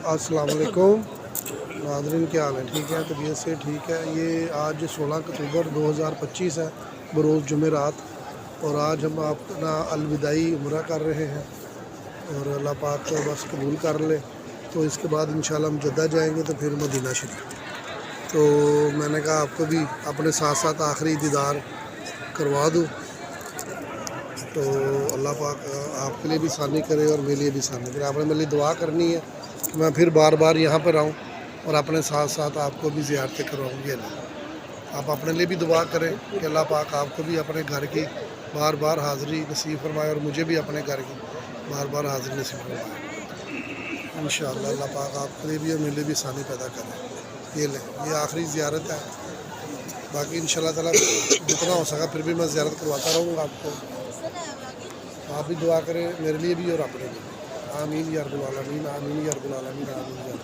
अस्सलाम वालेकुम नाज़रीन, क्या हाल है? ठीक है, तबीयत से ठीक है। ये आज 16 अक्टूबर 2025 है, बरोज़ जुमेरात, और आज हम अपना अलविदाई उम्रा कर रहे हैं और अल्लाह पाक बस कबूल कर ले। तो इसके बाद इंशाल्लाह हम जद्दा जाएंगे तो फिर मदीना शरीफ। तो मैंने कहा आपको भी अपने साथ साथ आखिरी दीदार करवा दूँ। तो अल्लाह पाक आपके लिए भी आसानी करे और मेरे लिए भी आसानी करे। आपने मेरे लिए दुआ करनी है कि मैं फिर बार बार यहाँ पर आऊँ और अपने साथ साथ आपको भी ज़ियारतें करवाऊँगी। अल्लाह, आप अपने लिए भी दुआ करें कि अल्लाह पाक आपको भी अपने घर की बार बार हाज़िरी नसीब फरमाए और मुझे भी अपने घर की बार बार हाज़िरी नसीब फरमाए। इंशाअल्लाह अल्लाह पाक आपके लिए भी और मेरे लिए भी आसानी पैदा करें। ये आखिरी ज़ियारत है। बाकी इंशाअल्लाह ताला जितना हो सका फिर भी मैं ज़ियारत करवाता रहूँगा आपको। आप भी दुआ करें मेरे लिए भी और अपने लिए। आमीन या रब्बुल आलमीन, आमीन या रब्बुल आलमीन, आमीन या रब्बुल आलमीन।